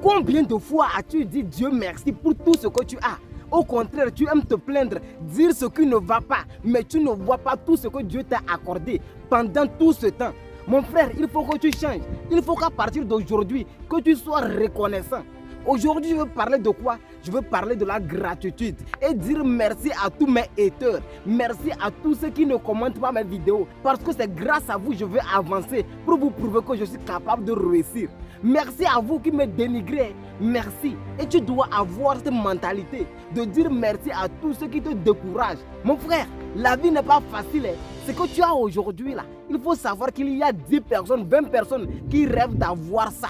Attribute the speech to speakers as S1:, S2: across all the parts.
S1: Combien de fois as-tu dit Dieu merci pour tout ce que tu as? Au contraire, tu aimes te plaindre, dire ce qui ne va pas, mais tu ne vois pas tout ce que Dieu t'a accordé pendant tout ce temps. Mon frère, il faut que tu changes. Il faut qu'à partir d'aujourd'hui, que tu sois reconnaissant. Aujourd'hui, je veux parler de quoi? Je veux parler de la gratitude et dire merci à tous mes haters. Merci à tous ceux qui ne commentent pas mes vidéos. Parce que c'est grâce à vous que je veux avancer pour vous prouver que je suis capable de réussir. Merci à vous qui me dénigrez. Merci. Et tu dois avoir cette mentalité de dire merci à tous ceux qui te découragent. Mon frère, la vie n'est pas facile. Ce que tu as aujourd'hui là, il faut savoir qu'il y a 10 personnes, 20 personnes qui rêvent d'avoir ça.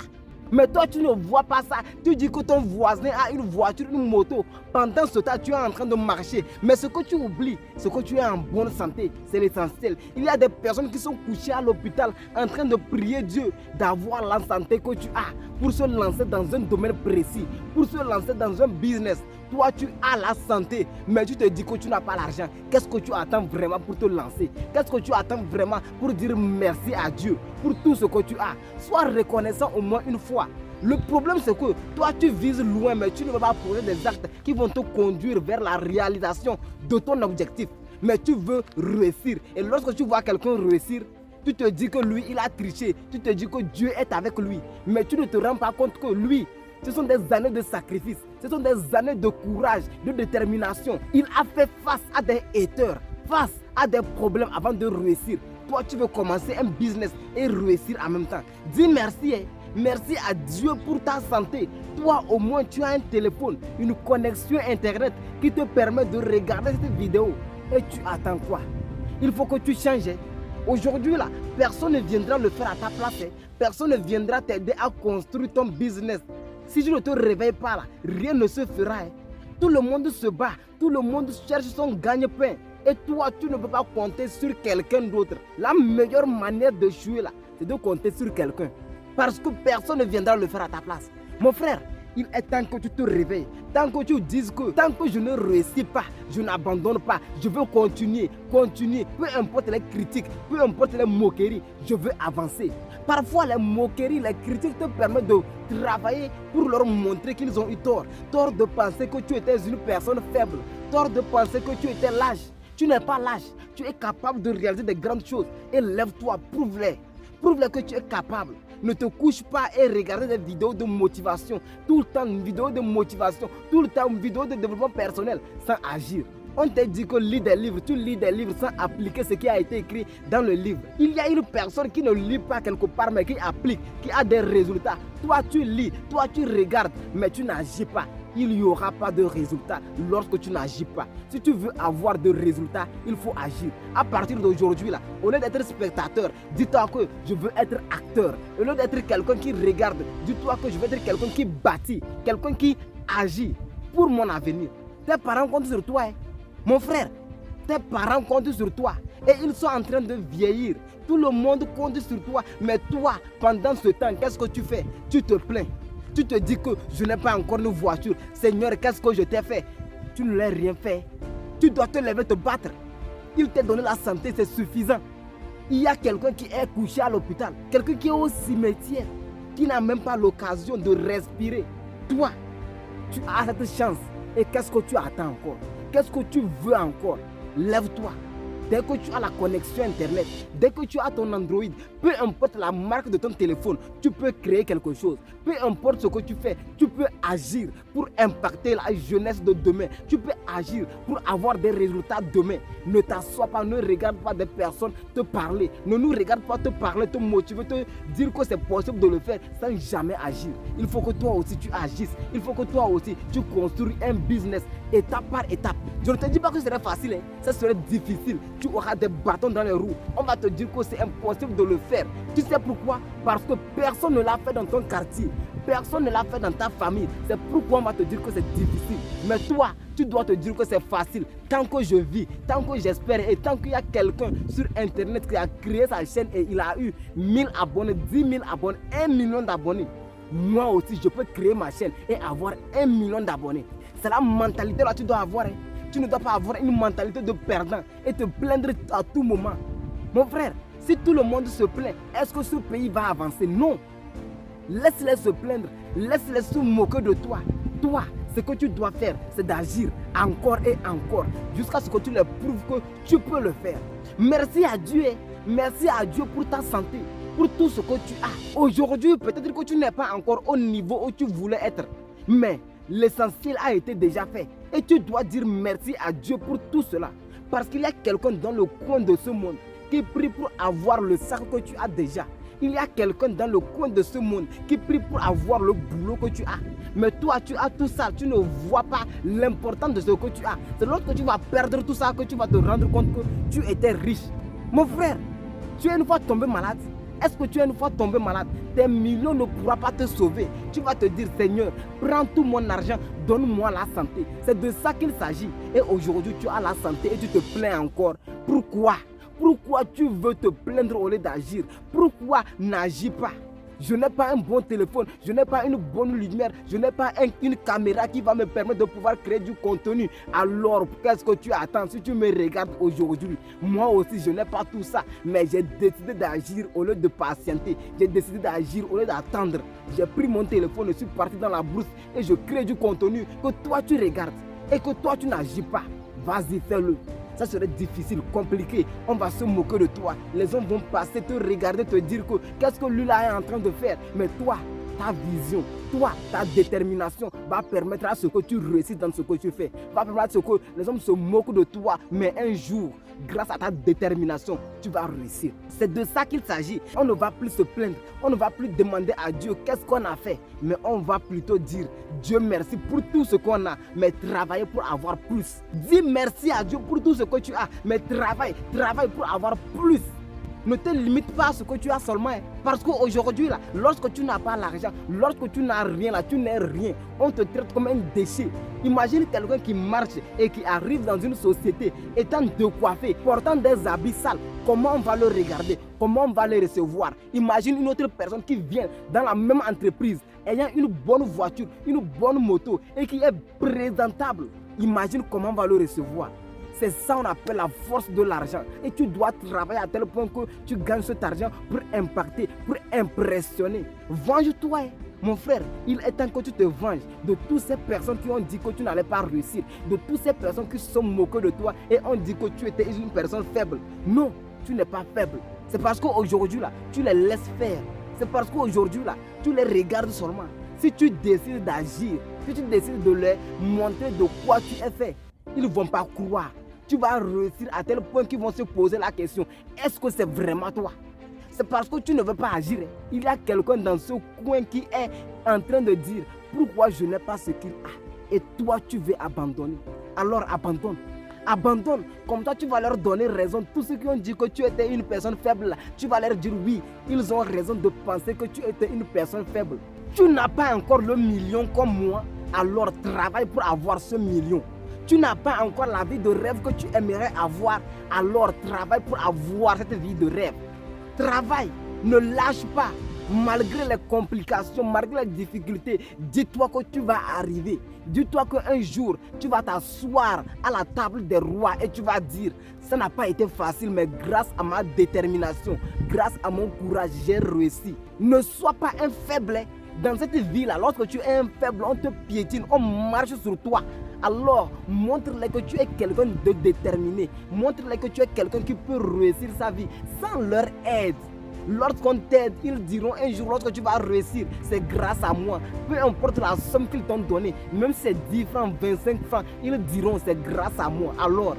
S1: Mais toi, tu ne vois pas ça. Tu dis que ton voisin a une voiture, une moto. Pendant ce temps, tu es en train de marcher. Mais ce que tu oublies, c'est que tu es en bonne santé. C'est l'essentiel. Il y a des personnes qui sont couchées à l'hôpital en train de prier Dieu d'avoir la santé que tu as pour se lancer dans un domaine précis, pour se lancer dans un business. Toi, tu as la santé, mais tu te dis que tu n'as pas l'argent. Qu'est-ce que tu attends vraiment pour te lancer? Qu'est-ce que tu attends vraiment pour dire merci à Dieu pour tout ce que tu as? Sois reconnaissant au moins une fois. Le problème, c'est que toi, tu vises loin, mais tu ne vas pas poser des actes qui vont te conduire vers la réalisation de ton objectif. Mais tu veux réussir. Et lorsque tu vois quelqu'un réussir, tu te dis que lui, il a triché. Tu te dis que Dieu est avec lui. Mais tu ne te rends pas compte que lui, ce sont des années de sacrifice. Ce sont des années de courage, de détermination. Il a fait face à des haters, face à des problèmes avant de réussir. Toi, tu veux commencer un business et réussir en même temps. Dis merci. Merci à Dieu pour ta santé. Toi, au moins, tu as un téléphone, une connexion Internet qui te permet de regarder cette vidéo. Et tu attends quoi? Il faut que tu changes. Aujourd'hui, là, personne ne viendra le faire à ta place. Personne ne viendra t'aider à construire ton business. Si tu ne te réveilles pas, là, rien ne se fera. Tout le monde se bat. Tout le monde cherche son gagne-pain. Et toi, tu ne peux pas compter sur quelqu'un d'autre. La meilleure manière de jouer, là, c'est de compter sur quelqu'un. Parce que personne ne viendra le faire à ta place. Mon frère, il est temps que tu te réveilles. Tant que tu dises que tant que je ne réussis pas, je n'abandonne pas. Je veux continuer. Peu importe les critiques, peu importe les moqueries, je veux avancer. Parfois, les moqueries, les critiques te permettent de travailler pour leur montrer qu'ils ont eu tort. Tort de penser que tu étais une personne faible. Tort de penser que tu étais lâche. Tu n'es pas lâche. Tu es capable de réaliser des grandes choses. Et lève-toi, prouve-les. Prouve-les que tu es capable. Ne te couche pas et regarde des vidéos de motivation. Tout le temps, une vidéo de motivation. Tout le temps, une vidéo de développement personnel sans agir. On t'a dit que lis des livres, tu lis des livres sans appliquer ce qui a été écrit dans le livre. Il y a une personne qui ne lit pas quelque part mais qui applique, qui a des résultats. Toi tu lis, toi tu regardes mais tu n'agis pas. Il n'y aura pas de résultats lorsque tu n'agis pas. Si tu veux avoir de résultats, il faut agir. À partir d'aujourd'hui, là, au lieu d'être spectateur, dis-toi que je veux être acteur. Au lieu d'être quelqu'un qui regarde, dis-toi que je veux être quelqu'un qui bâtit, quelqu'un qui agit pour mon avenir. Tes parents comptent sur toi. Mon frère, tes parents comptent sur toi et ils sont en train de vieillir. Tout le monde compte sur toi, mais toi, pendant ce temps, qu'est-ce que tu fais? Tu te plains. Tu te dis que je n'ai pas encore une voiture. Seigneur, qu'est-ce que je t'ai fait? Tu ne l'as rien fait. Tu dois te lever, te battre. Il t'a donné la santé, c'est suffisant. Il y a quelqu'un qui est couché à l'hôpital, quelqu'un qui est au cimetière, qui n'a même pas l'occasion de respirer. Toi, tu as cette chance. Et qu'est-ce que tu attends encore? Qu'est-ce que tu veux encore? Lève-toi. Dès que tu as la connexion Internet, dès que tu as ton Android, peu importe la marque de ton téléphone, tu peux créer quelque chose. Peu importe ce que tu fais, tu peux agir pour impacter la jeunesse de demain. Tu peux agir pour avoir des résultats demain. Ne t'assois pas, ne regarde pas des personnes te parler. Ne nous regarde pas te parler, te motiver, te dire que c'est possible de le faire sans jamais agir. Il faut que toi aussi tu agisses. Il faut que toi aussi tu construis un business étape par étape. Je ne te dis pas que ce serait facile, ça serait difficile. Tu auras des bâtons dans les roues. On va te dire que c'est impossible de le faire. Tu sais pourquoi? Parce que personne ne l'a fait dans ton quartier. Personne ne l'a fait dans ta famille. C'est pourquoi on va te dire que c'est difficile. Mais toi, tu dois te dire que c'est facile. Tant que je vis, tant que j'espère et tant qu'il y a quelqu'un sur Internet qui a créé sa chaîne et il a eu 1000 abonnés, 10 000 abonnés, 1 million d'abonnés. Moi aussi, je peux créer ma chaîne et avoir 1 million d'abonnés. C'est la mentalité là que tu dois avoir. Tu ne dois pas avoir une mentalité de perdant et te plaindre à tout moment. Mon frère, si tout le monde se plaint, est-ce que ce pays va avancer? Non. Laisse-les se plaindre. Laisse-les se moquer de toi. Toi, ce que tu dois faire, c'est d'agir encore et encore jusqu'à ce que tu leur prouves que tu peux le faire. Merci à Dieu. Merci à Dieu pour ta santé, pour tout ce que tu as. Aujourd'hui, peut-être que tu n'es pas encore au niveau où tu voulais être. Mais l'essentiel a été déjà fait. Et tu dois dire merci à Dieu pour tout cela. Parce qu'il y a quelqu'un dans le coin de ce monde qui prie pour avoir le sac que tu as déjà. Il y a quelqu'un dans le coin de ce monde qui prie pour avoir le boulot que tu as. Mais toi, tu as tout ça. Tu ne vois pas l'importance de ce que tu as. C'est lorsque tu vas perdre tout ça que tu vas te rendre compte que tu étais riche. Mon frère, tu es une fois tombé malade. Est-ce que tu es une fois tombé malade? Tes millions ne pourront pas te sauver. Tu vas te dire, Seigneur, prends tout mon argent, donne-moi la santé. C'est de ça qu'il s'agit. Et aujourd'hui, tu as la santé et tu te plains encore. Pourquoi? Pourquoi tu veux te plaindre au lieu d'agir? Pourquoi n'agis pas? Je n'ai pas un bon téléphone, je n'ai pas une bonne lumière, je n'ai pas une caméra qui va me permettre de pouvoir créer du contenu. Alors, qu'est-ce que tu attends si tu me regardes aujourd'hui? Moi aussi, je n'ai pas tout ça, mais j'ai décidé d'agir au lieu de patienter. J'ai décidé d'agir au lieu d'attendre. J'ai pris mon téléphone, je suis parti dans la brousse et je crée du contenu que toi tu regardes et que toi tu n'agis pas. Vas-y, fais-le. Ça serait difficile, compliqué. On va se moquer de toi. Les gens vont passer, te regarder, te dire que qu'est-ce que lui là est en train de faire. Mais toi, ta vision, toi, ta détermination va permettre à ce que tu réussisses dans ce que tu fais. Va permettre à ce que les hommes se moquent de toi. Mais un jour, grâce à ta détermination, tu vas réussir. C'est de ça qu'il s'agit. On ne va plus se plaindre. On ne va plus demander à Dieu qu'est-ce qu'on a fait. Mais on va plutôt dire Dieu merci pour tout ce qu'on a. Mais travailler pour avoir plus. Dis merci à Dieu pour tout ce que tu as. Mais travaille pour avoir plus. Ne te limite pas à ce que tu as seulement. Parce qu'aujourd'hui, là, lorsque tu n'as pas l'argent, lorsque tu n'as rien, là, tu n'es rien, on te traite comme un déchet. Imagine quelqu'un qui marche et qui arrive dans une société, étant décoiffé, portant des habits sales. Comment on va le regarder? Comment on va le recevoir? Imagine une autre personne qui vient dans la même entreprise, ayant une bonne voiture, une bonne moto et qui est présentable. Imagine comment on va le recevoir. C'est ça qu'on appelle la force de l'argent. Et tu dois travailler à tel point que tu gagnes cet argent pour impacter, pour impressionner. Venge-toi, mon frère. Il est temps que tu te venges de toutes ces personnes qui ont dit que tu n'allais pas réussir. De toutes ces personnes qui se sont moquées de toi et ont dit que tu étais une personne faible. Non, tu n'es pas faible. C'est parce qu'aujourd'hui, là, tu les laisses faire. C'est parce qu'aujourd'hui, là, tu les regardes seulement. Si tu décides d'agir, si tu décides de leur montrer de quoi tu es fait, ils ne vont pas croire. Tu vas réussir à tel point qu'ils vont se poser la question, est-ce que c'est vraiment toi? C'est parce que tu ne veux pas agir. Il y a quelqu'un dans ce coin qui est en train de dire, pourquoi je n'ai pas ce qu'il a? Et toi, tu veux abandonner. Alors abandonne. Abandonne. Comme ça, tu vas leur donner raison. Tous ceux qui ont dit que tu étais une personne faible, tu vas leur dire oui. Ils ont raison de penser que tu étais une personne faible. Tu n'as pas encore le million comme moi, alors travaille pour avoir ce million. Tu n'as pas encore la vie de rêve que tu aimerais avoir, alors travaille pour avoir cette vie de rêve. Travaille, ne lâche pas. Malgré les complications, malgré les difficultés, dis-toi que tu vas arriver. Dis-toi qu'un jour, tu vas t'asseoir à la table des rois et tu vas dire, ça n'a pas été facile, mais grâce à ma détermination, grâce à mon courage, j'ai réussi. Ne sois pas un faible. Dans cette vie-là, lorsque tu es un faible, on te piétine, on marche sur toi. Alors, montre-les que tu es quelqu'un de déterminé. Montre-les que tu es quelqu'un qui peut réussir sa vie sans leur aide. Lorsqu'on t'aide, ils diront un jour, lorsque tu vas réussir, c'est grâce à moi. Peu importe la somme qu'ils t'ont donnée, même si c'est 10 francs, 25 francs, ils diront c'est grâce à moi. Alors,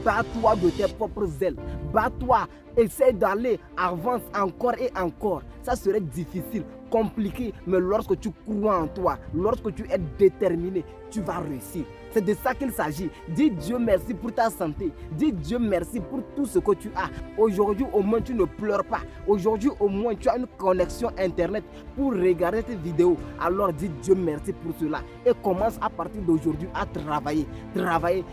S1: bats-toi de tes propres ailes. Bats-toi, essaie d'aller, avance encore et encore. Ça serait difficile, compliqué, mais lorsque tu crois en toi, lorsque tu es déterminé, tu vas réussir. C'est de ça qu'il s'agit. Dis Dieu merci pour ta santé. Dis Dieu merci pour tout ce que tu as. Aujourd'hui, au moins, tu ne pleures pas. Aujourd'hui, au moins, tu as une connexion Internet pour regarder tes vidéos. Alors, dis Dieu merci pour cela. Et commence à partir d'aujourd'hui à travailler. Travailler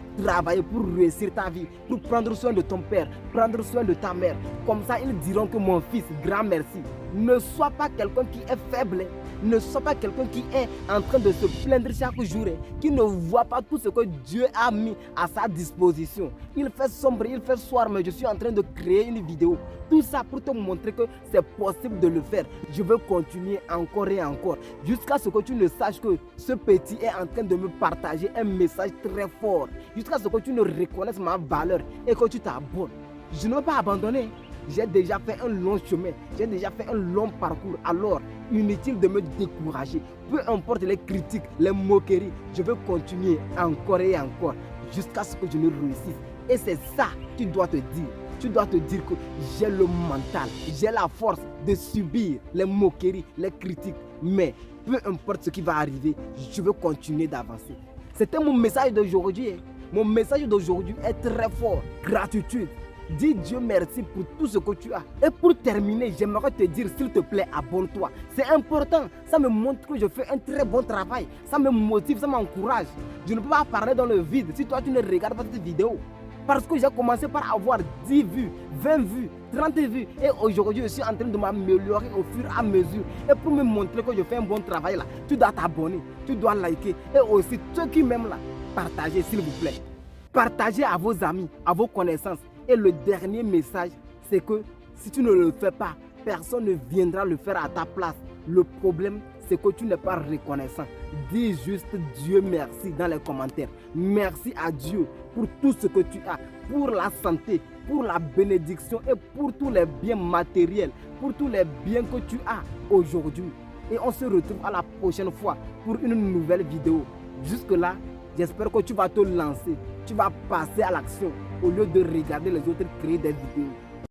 S1: pour réussir ta vie. Pour prendre soin de ton père, prendre soin de ta mère. Comme ça, ils diront que mon fils, grand merci. Ne sois pas quelqu'un qui est faible. Ne sois pas quelqu'un qui est en train de se plaindre chaque jour, qui ne voit pas tout ce que Dieu a mis à sa disposition. Il fait sombre, il fait soir, mais je suis en train de créer une vidéo. Tout ça pour te montrer que c'est possible de le faire. Je veux continuer encore et encore, jusqu'à ce que tu ne saches que ce petit est en train de me partager un message très fort, jusqu'à ce que tu ne reconnaisses ma valeur et que tu t'abonnes. Je ne veux pas abandonner. J'ai déjà fait un long chemin, j'ai déjà fait un long parcours, alors inutile de me décourager. Peu importe les critiques, les moqueries, je veux continuer encore et encore jusqu'à ce que je ne réussisse. Et c'est ça que tu dois te dire. Tu dois te dire que j'ai le mental, j'ai la force de subir les moqueries, les critiques. Mais peu importe ce qui va arriver, je veux continuer d'avancer. C'était mon message d'aujourd'hui. Mon message d'aujourd'hui est très fort. Gratitude. Dis Dieu merci pour tout ce que tu as. Et pour terminer, j'aimerais te dire, s'il te plaît, abonne-toi. C'est important. Ça me montre que je fais un très bon travail. Ça me motive, ça m'encourage. Je ne peux pas parler dans le vide si toi tu ne regardes pas cette vidéo. Parce que j'ai commencé par avoir 10 vues, 20 vues, 30 vues. Et aujourd'hui, je suis en train de m'améliorer au fur et à mesure. Et pour me montrer que je fais un bon travail là, tu dois t'abonner, tu dois liker. Et aussi, ceux qui m'aiment là, partagez s'il vous plaît. Partagez à vos amis, à vos connaissances. Et le dernier message, c'est que si tu ne le fais pas, personne ne viendra le faire à ta place. Le problème, c'est que tu n'es pas reconnaissant. Dis juste Dieu merci dans les commentaires. Merci à Dieu pour tout ce que tu as, pour la santé, pour la bénédiction et pour tous les biens matériels, pour tous les biens que tu as aujourd'hui. Et on se retrouve à la prochaine fois pour une nouvelle vidéo. Jusque-là, j'espère que tu vas te lancer, tu vas passer à l'action au lieu de regarder les autres créer des vidéos.